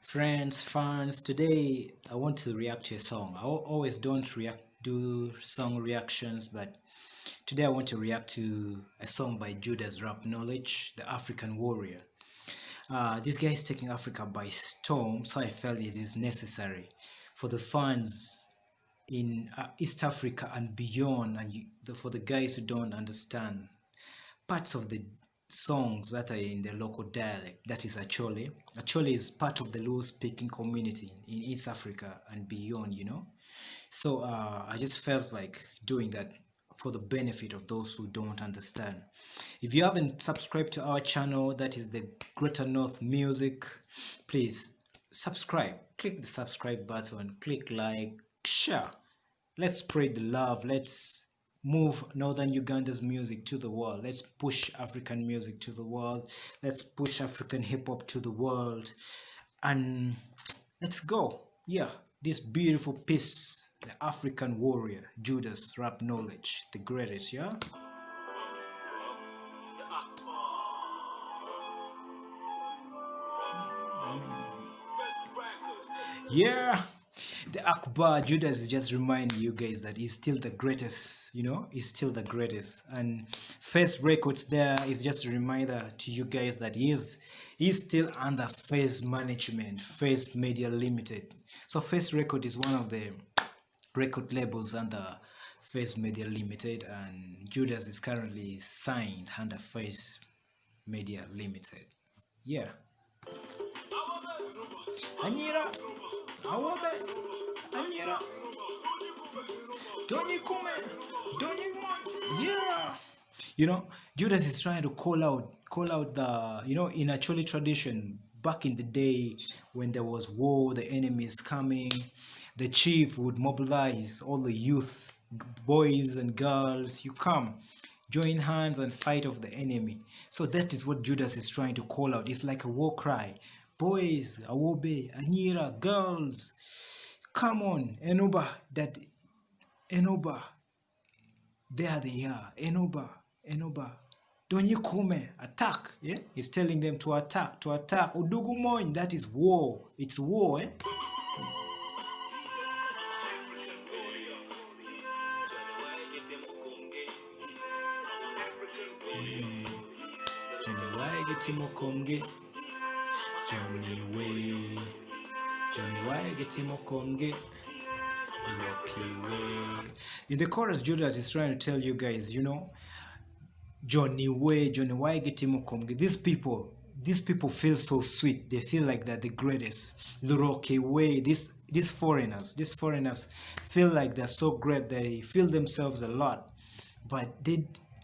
Friends, fans, today I want to react to a song. Always don't do song reactions, but today I want to react to a song by Judas Rapknowledge, the African Warrior. This guy is taking Africa by storm, so I felt it is necessary for the fans in East Africa and beyond, and for the guys who don't understand parts of the songs that are in the local dialect, that is Acholi. Acholi is part of the Luo speaking community in East Africa and beyond. So I just felt like doing that for the benefit of those who don't understand. If you haven't subscribed to our channel, that is the Greater North Music, please subscribe. Click the subscribe button, click like, share. Let's spread the love. Let's move Northern Uganda's music to the world. Let's push African music to the world. Let's push African hip hop to the world. And let's go. Yeah, this beautiful piece, the African warrior, Judas Rapknowledge, the greatest, yeah? Yeah, the Akbar Judas is just reminding you guys that he's still the greatest, he's still the greatest. And Face Records there is just a reminder to you guys that he's still under Face Management, Face Media Limited. So Face Record is one of the record labels under Face Media Limited, and Judas is currently signed under Face Media Limited. Yeah. Anyira, awobe, anyira, donyi kume, donyi mon, yeah. Judas is trying to call out the, in Acholi tradition, back in the day when there was war, the enemy is coming, the chief would mobilize all the youth, boys and girls, you come, join hands and fight off the enemy. So that is what Judas is trying to call out. It's like a war cry. Boys, awobe, anyira, girls, come on, enoba, there they are, enoba, donyikume, attack, yeah? He's telling them to attack, udugumoin, that is war, it's war, eh? In the chorus, Judas is trying to tell you guys, Johnny Way, Johnny Way Getimokomge. These people feel so sweet. They feel like they're the greatest. Luroke Way, these foreigners feel like they're so great. They feel themselves a lot. But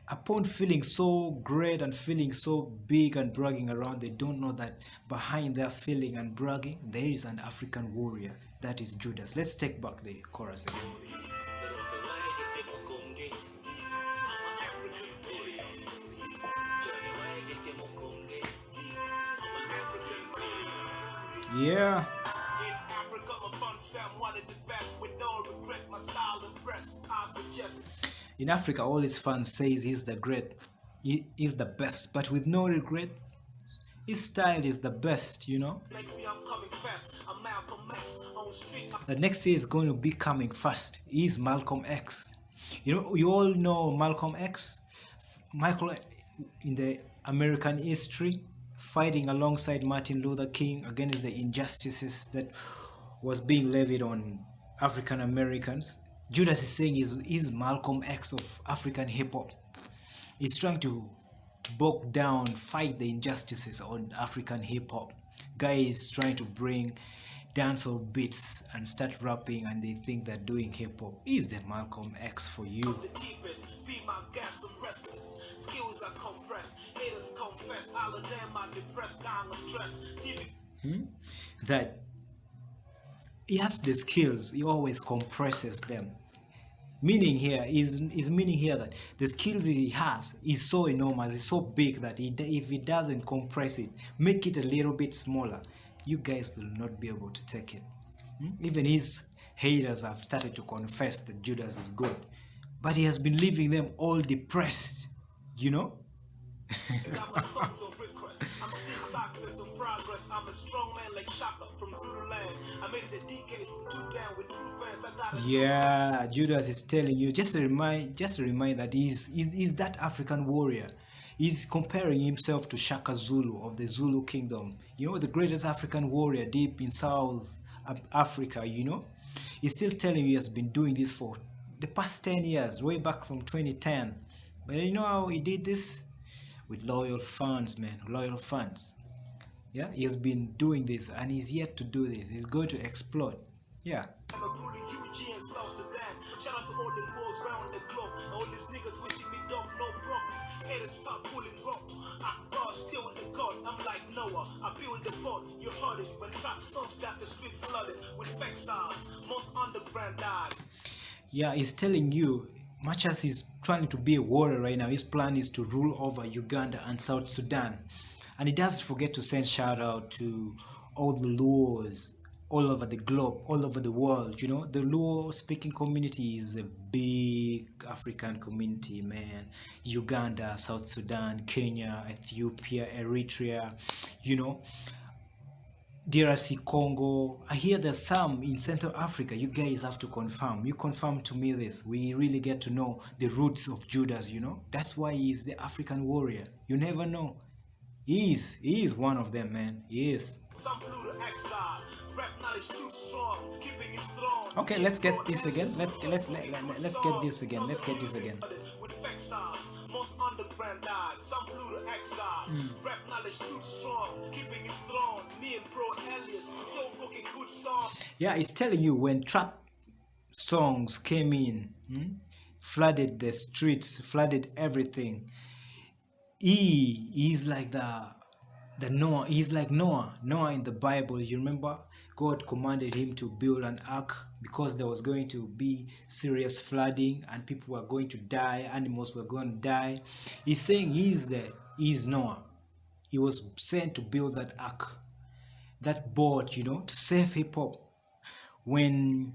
upon feeling so great and feeling so big and bragging around, they don't know that behind their feeling and bragging, there is an African warrior. That is Judas. Let's take back the chorus again. Yeah. In Africa, all his fans says he's the great, he's the best, but with no regret. His style is the best, The next year is going to be coming fast. He's Malcolm X. You all know Malcolm X. Michael in the American history, fighting alongside Martin Luther King against the injustices that was being levied on African Americans. Judas is saying he's Malcolm X of African hip-hop. He's trying to bog down, fight the injustices on African hip-hop. Guy is trying to bring dancehall beats and start rapping, and they think they're doing hip-hop. He's the Malcolm X for you. That he has the skills, he always compresses them. Meaning here is meaning here that the skills he has is so enormous, is so big that if he doesn't compress it, make it a little bit smaller, you guys will not be able to take it. Even his haters have started to confess that Judas is good, but he has been leaving them all depressed, Got my songs on request. I'm seeing success and progress. I'm a strong man like Shaka from Zululand. I made it a decade from two down with true fans. I got a Yeah, Judas is telling you just a remind that he's that African warrior. He's comparing himself to Shaka Zulu of the Zulu kingdom. You know, the greatest African warrior deep in South Africa, you know. He's still telling you he has been doing this for the past 10 years, way back from 2010. But you know how he did this? With loyal fans, man, loyal fans. Yeah, he has been doing this and he's yet to do this. He's going to explode. Yeah. I'm a Rudy UG in South Sudan. Shout out to all the boys round the globe. All these niggas wishing me dumb, no problems. Haters stop pulling rope. I God still in the God. I'm like Noah. I build the fort. You heard it when trap songs got the street flooded with fake stars. Most underground died. Yeah, he's telling you, much as he's trying to be a warrior right now, his plan is to rule over Uganda and South Sudan. And he doesn't forget to send shout out to all the Luos all over the globe, all over the world. You know, the Luo speaking community is a big African community, man. Uganda, South Sudan, Kenya, Ethiopia, Eritrea, you know. DRC Congo. I hear there's some in Central Africa. You guys have to confirm. You confirm to me this. We really get to know the roots of Judas, you know. That's why he's the African warrior. You never know. He is one of them, man. He is. Some flew to exile. Rapknowledge too strong. Keeping it throne. Okay, let's get this again. Let's get this again. Let's get this again. With fake stars. Most underground died. Some flew to exile. Rapknowledge too strong. Keeping it throne. Me and Pro Elias still cooking good songs. Yeah, it's telling you when trap songs came in, flooded the streets, flooded everything. He's like the Noah. He's like Noah in the Bible. You remember God commanded him to build an ark because there was going to be serious flooding and people were going to die, animals were going to die. He's saying he's Noah. He was sent to build that ark, that boat, you know, to save hip hop. When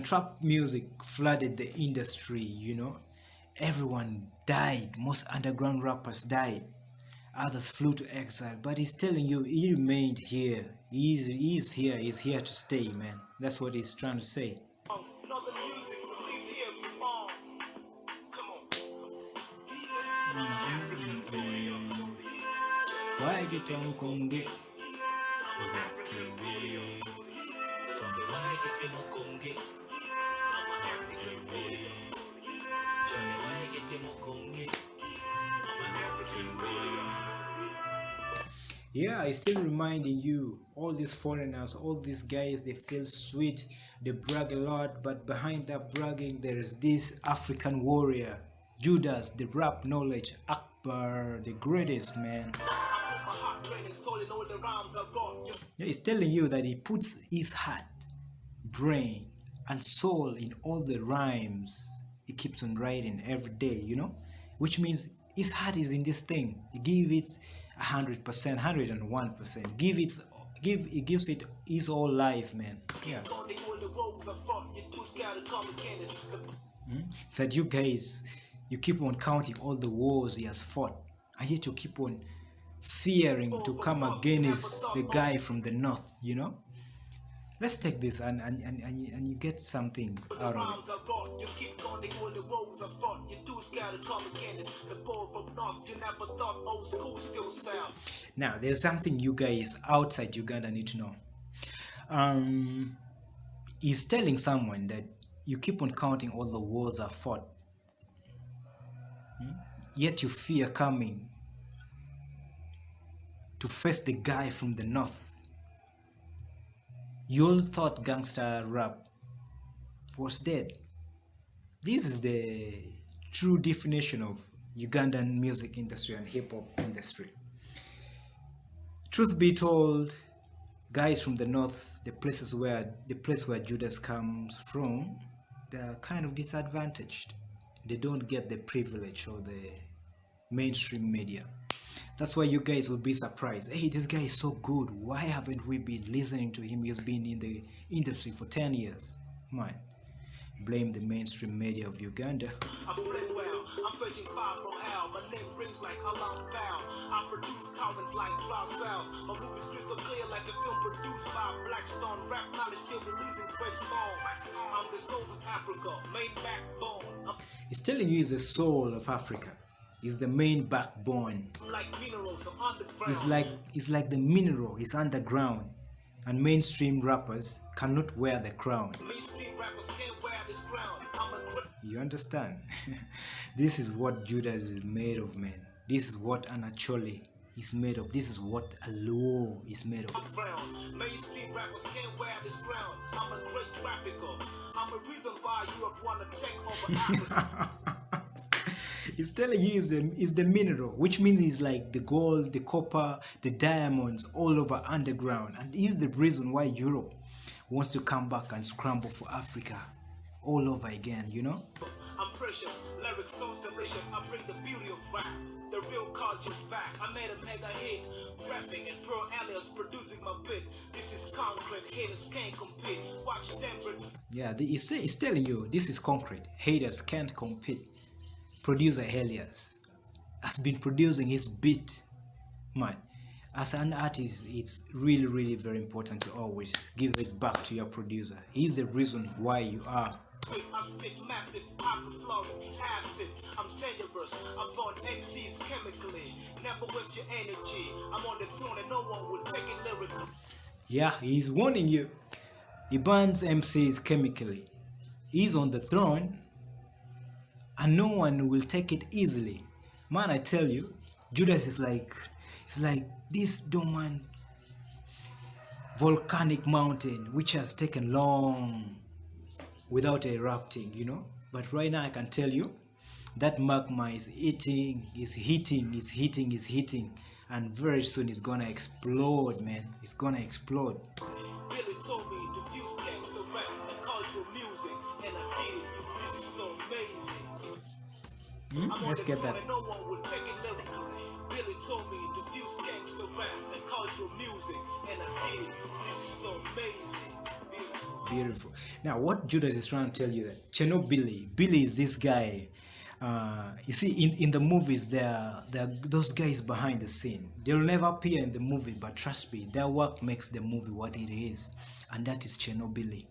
trap music flooded the industry, you know, everyone died. Most underground rappers died. Others flew to exile. But he's telling you he remained here. He's here. He's here to stay, man. That's what he's trying to say. Not the music we live here for long. Come on. Why get on Konge? Yeah, it's still reminding you, all these foreigners, all these guys, they feel sweet, they brag a lot, but behind that bragging, there is this African warrior, Judas, the rap knowledge, Akbar, the greatest, man. Yeah, he's telling you that he puts his heart, brain, and soul in all the rhymes he keeps on writing every day, you know, which means his heart is in this thing. He give it 100%, 101%. He gives it his whole life, man. Yeah. That you guys, you keep on counting all the wars he has fought, and yet you keep on fearing to come against the guy from the north, you know. Let's take this and you get something out of it. You keep counting all the woes I fought. You're too scared to come against the boy from north. You never thought old school still sound. Now, there's something you guys outside Uganda need to know. He's telling someone that you keep on counting all the wars I fought, yet you fear coming to face the guy from the north. You all thought gangster rap was dead. This is the true definition of Ugandan music industry and hip hop industry. Truth be told, guys from the north, the place where Judas comes from, they're kind of disadvantaged. They don't get the privilege or the mainstream media. That's why you guys will be surprised. Hey, this guy is so good. Why haven't we been listening to him? He's been in the industry for 10 years. Man, blame the mainstream media of Uganda. I fled well. I'm raging fire from hell. My name rings like alarm bell. I produce current like dry cells. My movies crystal clear like a film produced by Blackstone. Rapknowledge still releasing great songs. I'm the souls of Africa, main backbone. He's telling you he's the soul of Africa. He's the main backbone. I'm like minerals, I'm underground. It's like the mineral. It's underground, and mainstream rappers cannot wear the crown. Mainstream rappers can't wear this crown. I'm a You understand? This is what Judas is made of, man. This is what an Acholi is made of. This is what a Luo is made of. mainstream rappers can't wear this crown. I'm a great trafficker. I'm a reason why Europe wanna take over Africa. He's telling you is the mineral, which means it's like the gold, the copper, the diamonds all over underground. And he's the reason why Europe wants to come back and scramble for Africa all over again, you know? I'm precious, lyrics so delicious. I bring the beauty of rap. The real culture's back. I made a mega hit, rapping and pro alias producing my bit. This is concrete, haters can't compete. Watch them. Yeah, he's telling you this is concrete. Haters can't compete. Producer Elias has been producing his beat, man. As an artist, it's really very important to always give it back to your producer. He's the reason why you are. I spit massive, aquaflowing acid. I'm dangerous, I burn MCs chemically. Never waste your energy. I'm on the throne and no one will take it lyrically. Yeah, he's warning you. He burns MCs chemically. He's on the throne and no one will take it easily. Man, I tell you, Judas is like this dormant volcanic mountain which has taken long without erupting, you know. But right now I can tell you that magma is hitting, and very soon it's gonna explode, man. It's gonna explode. Billy told me to fuse gangster rap and cultural music, and I did. This is so amazing. Let's get that. No one will take it lyrically. Billy told me to fuse gangster rap and cultural music, and I did. This is so amazing. Beautiful. Now, what Judas is trying to tell you that Billy is this guy. You see, in the movies, there are those guys behind the scene. They'll never appear in the movie, but trust me, their work makes the movie what it is, and that is Chernobyl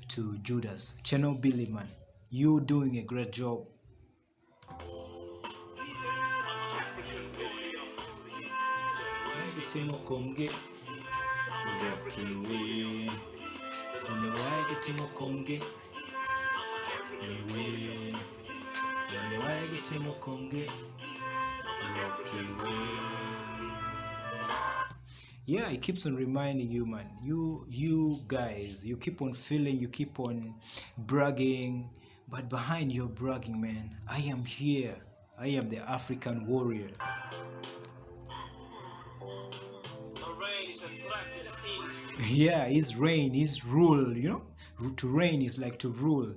to Judas. Chernobyl, man, you doing a great job. Yeah, it keeps on reminding you, man. You guys, you keep on feeling, you keep on bragging, but behind your bragging, man, I am here. I am the African warrior. Yeah, his reign, his rule, you know, to reign is like to rule.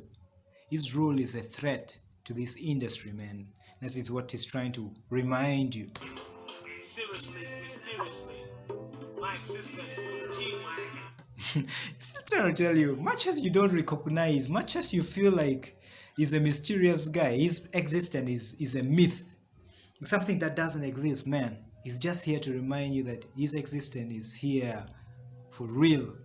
His rule is a threat to this industry, man. That is what he's trying to remind you. Seriously, mysteriously, my existence continues. Still trying to tell you, much as you don't recognize, much as you feel like he's a mysterious guy, his existence is a myth. Something that doesn't exist, man. He's just here to remind you that his existence is here for real.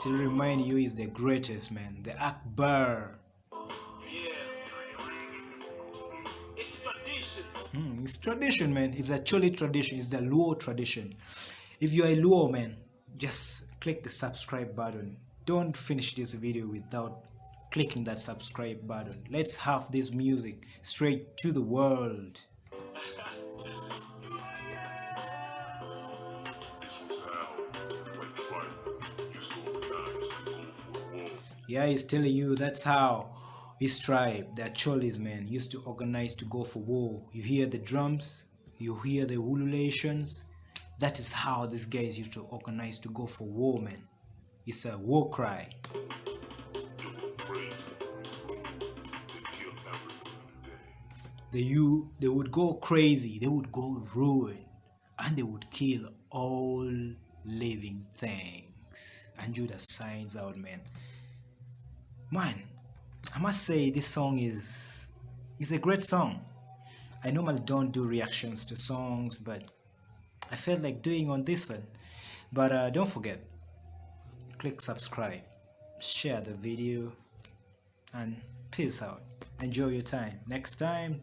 Still remind you he's the greatest, man. The Akbar. Yeah. It's tradition. It's tradition, man. It's Acholi tradition. It's the Luo tradition. If you're a Luo, man, just click the subscribe button. Don't finish this video without clicking that subscribe button. Let's have this music straight to the world. Yeah, he's telling you that's how his tribe, the Acholis, man, used to organize to go for war. You hear the drums, you hear the ululations. That is how these guys used to organize to go for war, man. It's a war cry. They would go crazy, they would go ruin, and they would kill all living things. And Judas signs out, man. Man, I must say this song is a great song. I normally don't do reactions to songs, but I felt like doing on this one. But don't forget, click subscribe, share the video, and peace out. Enjoy your time. Next time,